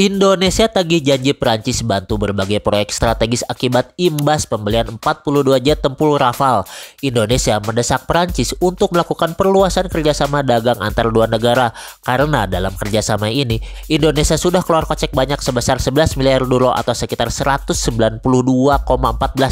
Indonesia tagih janji Prancis bantu berbagai proyek strategis akibat imbas pembelian 42 jet tempur Rafale. Indonesia mendesak Prancis untuk melakukan perluasan kerjasama dagang antar dua negara karena dalam kerjasama ini Indonesia sudah keluar kocek banyak sebesar 11 miliar euro atau sekitar 192,14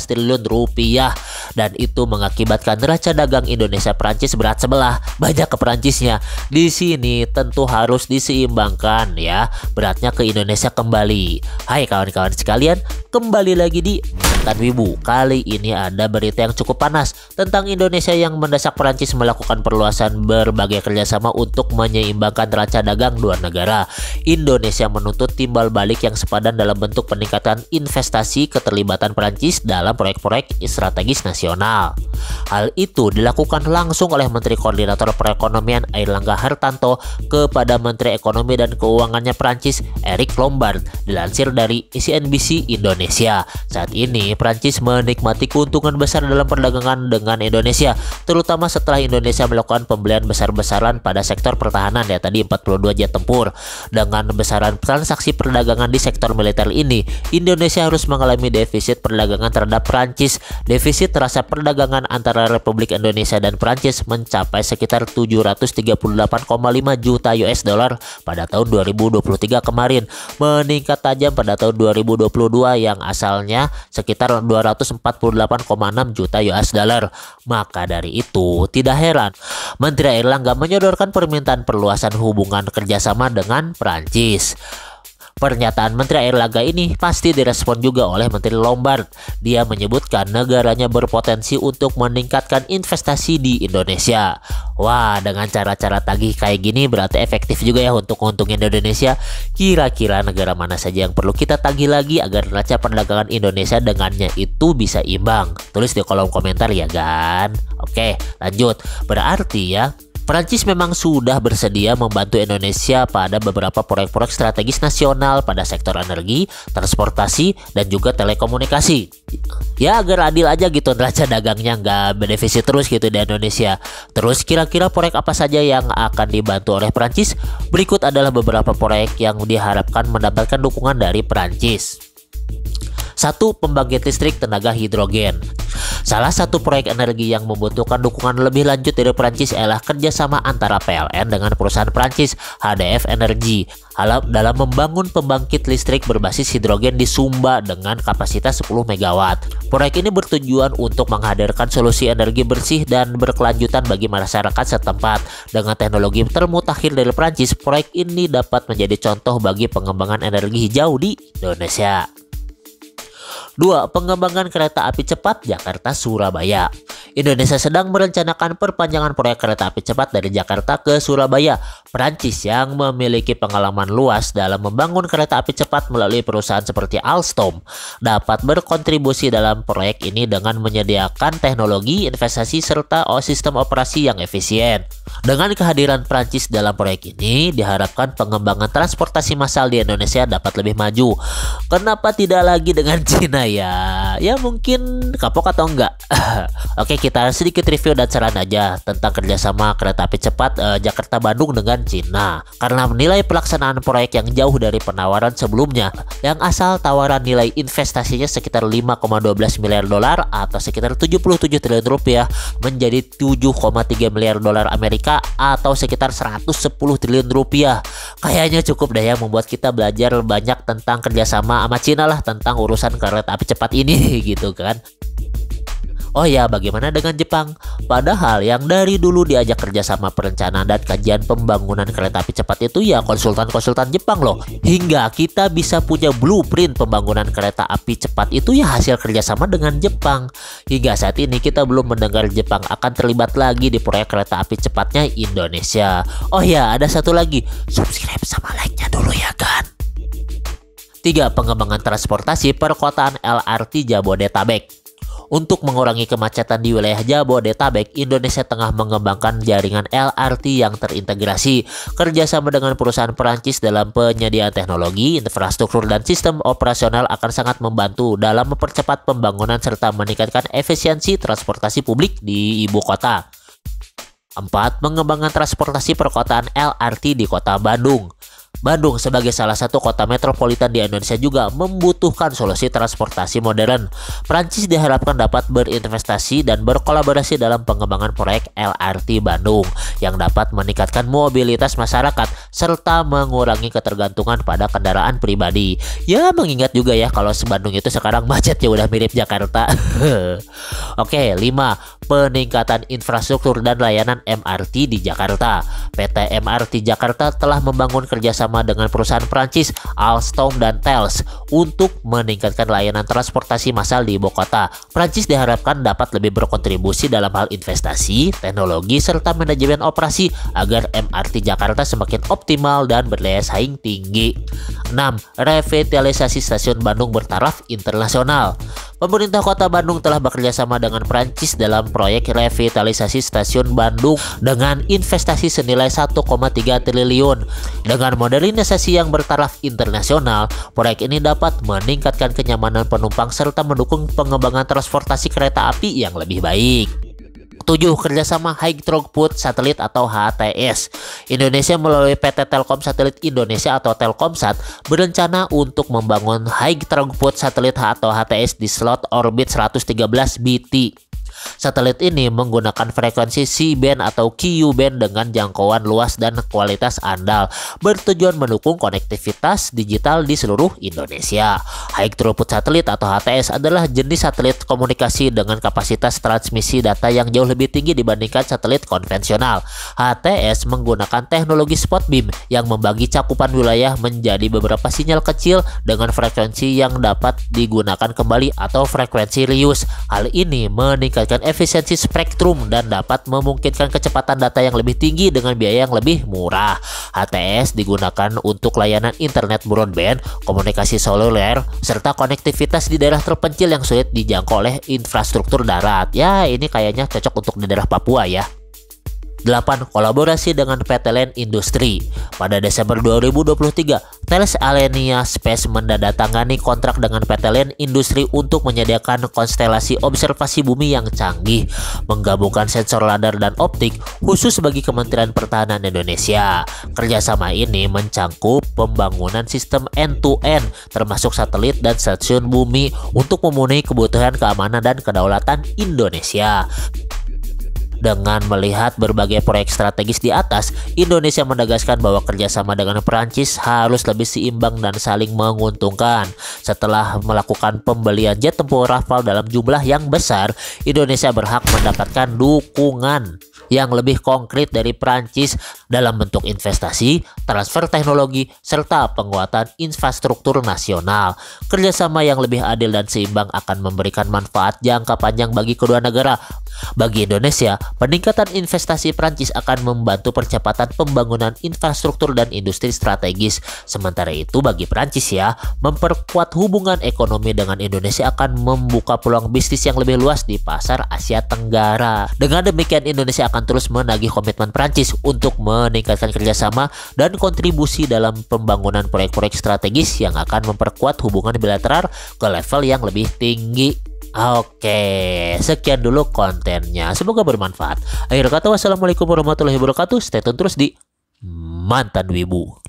triliun rupiah, dan itu mengakibatkan neraca dagang Indonesia Prancis berat sebelah, banyak ke Prancisnya. Di sini tentu harus diseimbangkan ya, beratnya ke Indonesia kembali. Hai kawan-kawan sekalian, kembali lagi di Mantan Wibu. Kali ini ada berita yang cukup panas tentang Indonesia yang mendesak Perancis melakukan perluasan berbagai kerjasama untuk menyeimbangkan neraca dagang dua negara. Indonesia menuntut timbal balik yang sepadan dalam bentuk peningkatan investasi keterlibatan Perancis dalam proyek-proyek strategis nasional. Hal itu dilakukan langsung oleh Menteri Koordinator Perekonomian Airlangga Hartarto kepada Menteri Ekonomi dan Keuangannya Prancis Eric Lombard, dilansir dari CNBC Indonesia. Saat ini Prancis menikmati keuntungan besar dalam perdagangan dengan Indonesia, terutama setelah Indonesia melakukan pembelian besar-besaran pada sektor pertahanan ya tadi 42 jet tempur. Dengan besaran transaksi perdagangan di sektor militer ini, Indonesia harus mengalami defisit perdagangan terhadap Prancis. Defisit neraca perdagangan antara Republik Indonesia dan Prancis mencapai sekitar 738,5 juta US dollar pada tahun 2023 kemarin, meningkat tajam pada tahun 2022 yang asalnya sekitar 248,6 juta US dollar. Maka dari itu tidak heran Menteri Airlangga menyodorkan permintaan perluasan hubungan kerjasama dengan Prancis. Pernyataan Menteri Airlangga ini pasti direspon juga oleh Menteri Lombard. Dia menyebutkan negaranya berpotensi untuk meningkatkan investasi di Indonesia. Wah, dengan cara-cara tagih kayak gini berarti efektif juga ya untuk menguntungin Indonesia. Kira-kira negara mana saja yang perlu kita tagih lagi agar neraca perdagangan Indonesia dengannya itu bisa imbang? Tulis di kolom komentar ya kan. Oke, lanjut. Berarti ya, Prancis memang sudah bersedia membantu Indonesia pada beberapa proyek-proyek strategis nasional pada sektor energi, transportasi, dan juga telekomunikasi. Ya agar adil aja gitu neraca dagangnya nggak berdefisit terus gitu di Indonesia. Terus kira-kira proyek apa saja yang akan dibantu oleh Prancis? Berikut adalah beberapa proyek yang diharapkan mendapatkan dukungan dari Prancis. 1. Pembangkit listrik tenaga hidrogen. Salah satu proyek energi yang membutuhkan dukungan lebih lanjut dari Prancis adalah kerjasama antara PLN dengan perusahaan Prancis HDF Energy dalam membangun pembangkit listrik berbasis hidrogen di Sumba dengan kapasitas 10 MW. Proyek ini bertujuan untuk menghadirkan solusi energi bersih dan berkelanjutan bagi masyarakat setempat. Dengan teknologi termutakhir dari Prancis, proyek ini dapat menjadi contoh bagi pengembangan energi hijau di Indonesia. 2. Pengembangan kereta api cepat Jakarta-Surabaya. Indonesia sedang merencanakan perpanjangan proyek kereta api cepat dari Jakarta ke Surabaya. Prancis yang memiliki pengalaman luas dalam membangun kereta api cepat melalui perusahaan seperti Alstom dapat berkontribusi dalam proyek ini dengan menyediakan teknologi, investasi, serta sistem operasi yang efisien. Dengan kehadiran Prancis dalam proyek ini, diharapkan pengembangan transportasi massal di Indonesia dapat lebih maju. Kenapa tidak lagi dengan Cina ya? Ya mungkin kapok atau enggak? Oke, kita sedikit review dan saran aja tentang kerjasama kereta api cepat Jakarta-Bandung dengan Cina. Karena menilai pelaksanaan proyek yang jauh dari penawaran sebelumnya, yang asal tawaran nilai investasinya sekitar 5,12 miliar dolar atau sekitar 77 triliun rupiah menjadi 7,3 miliar dolar Amerika atau sekitar 110 triliun rupiah. Kayaknya cukup deh ya membuat kita belajar banyak tentang kerjasama sama Cina lah tentang urusan kereta api cepat ini gitu kan. Oh ya, bagaimana dengan Jepang? Padahal yang dari dulu diajak kerjasama perencanaan dan kajian pembangunan kereta api cepat itu ya konsultan-konsultan Jepang loh. Hingga kita bisa punya blueprint pembangunan kereta api cepat itu ya hasil kerjasama dengan Jepang. Hingga saat ini kita belum mendengar Jepang akan terlibat lagi di proyek kereta api cepatnya Indonesia. Oh ya, ada satu lagi, subscribe sama like-nya dulu ya kan. 3. Pengembangan transportasi perkotaan LRT Jabodetabek. Untuk mengurangi kemacetan di wilayah Jabodetabek, Indonesia tengah mengembangkan jaringan LRT yang terintegrasi. Kerjasama dengan perusahaan Perancis dalam penyediaan teknologi, infrastruktur, dan sistem operasional akan sangat membantu dalam mempercepat pembangunan serta meningkatkan efisiensi transportasi publik di ibu kota. 4. Pengembangan transportasi perkotaan LRT di kota Bandung. Bandung sebagai salah satu kota metropolitan di Indonesia juga membutuhkan solusi transportasi modern. Prancis diharapkan dapat berinvestasi dan berkolaborasi dalam pengembangan proyek LRT Bandung yang dapat meningkatkan mobilitas masyarakat serta mengurangi ketergantungan pada kendaraan pribadi. Ya, mengingat juga ya kalau Bandung itu sekarang macetnya udah mirip Jakarta. Oke, 5. Peningkatan infrastruktur dan layanan MRT di Jakarta. PT MRT Jakarta telah membangun kerjasama dengan perusahaan Prancis Alstom dan Thales untuk meningkatkan layanan transportasi massal di ibu kota. Prancis diharapkan dapat lebih berkontribusi dalam hal investasi, teknologi, serta manajemen operasi agar MRT Jakarta semakin optimal dan berdaya saing tinggi. 6. Revitalisasi stasiun Bandung bertaraf internasional. Pemerintah Kota Bandung telah bekerja sama dengan Prancis dalam proyek revitalisasi stasiun Bandung dengan investasi senilai 1,3 triliun. Dengan modernisasi yang bertaraf internasional, proyek ini dapat meningkatkan kenyamanan penumpang serta mendukung pengembangan transportasi kereta api yang lebih baik. 7. Kerjasama High Throughput Satelit atau HTS. Indonesia melalui PT Telkom Satelit Indonesia atau Telkomsat berencana untuk membangun High Throughput Satelit atau HTS di slot orbit 113 BT. Satelit ini menggunakan frekuensi C-band atau Ku-band dengan jangkauan luas dan kualitas andal, bertujuan mendukung konektivitas digital di seluruh Indonesia. High Throughput Satelit atau HTS adalah jenis satelit komunikasi dengan kapasitas transmisi data yang jauh lebih tinggi dibandingkan satelit konvensional. HTS menggunakan teknologi spot beam yang membagi cakupan wilayah menjadi beberapa sinyal kecil dengan frekuensi yang dapat digunakan kembali atau frekuensi reuse. Hal ini meningkatkan efisiensi spektrum dan dapat memungkinkan kecepatan data yang lebih tinggi dengan biaya yang lebih murah. HTS digunakan untuk layanan internet broadband, komunikasi seluler, serta konektivitas di daerah terpencil yang sulit dijangkau oleh infrastruktur darat. Ya, ini kayaknya cocok untuk di daerah Papua ya. 8. Kolaborasi dengan PT Len Industri. Pada Desember 2023, Thales Alenia Space menandatangani kontrak dengan PT Len Industri untuk menyediakan konstelasi observasi bumi yang canggih, menggabungkan sensor radar dan optik khusus bagi Kementerian Pertahanan Indonesia. Kerjasama ini mencangkup pembangunan sistem end-to-end termasuk satelit dan stasiun bumi untuk memenuhi kebutuhan keamanan dan kedaulatan Indonesia. Dengan melihat berbagai proyek strategis di atas, Indonesia menegaskan bahwa kerjasama dengan Perancis harus lebih seimbang dan saling menguntungkan. Setelah melakukan pembelian jet tempur Rafale dalam jumlah yang besar, Indonesia berhak mendapatkan dukungan yang lebih konkret dari Perancis dalam bentuk investasi, transfer teknologi, serta penguatan infrastruktur nasional. Kerjasama yang lebih adil dan seimbang akan memberikan manfaat jangka panjang bagi kedua negara. Bagi Indonesia, peningkatan investasi Prancis akan membantu percepatan pembangunan infrastruktur dan industri strategis. Sementara itu bagi Prancis ya, memperkuat hubungan ekonomi dengan Indonesia akan membuka peluang bisnis yang lebih luas di pasar Asia Tenggara. Dengan demikian Indonesia akan terus menagih komitmen Prancis untuk meningkatkan kerjasama dan kontribusi dalam pembangunan proyek-proyek strategis yang akan memperkuat hubungan bilateral ke level yang lebih tinggi. Oke, sekian dulu kontennya. Semoga bermanfaat. Akhir kata, wassalamualaikum warahmatullahi wabarakatuh. Stay tune terus di Mantan Wibu.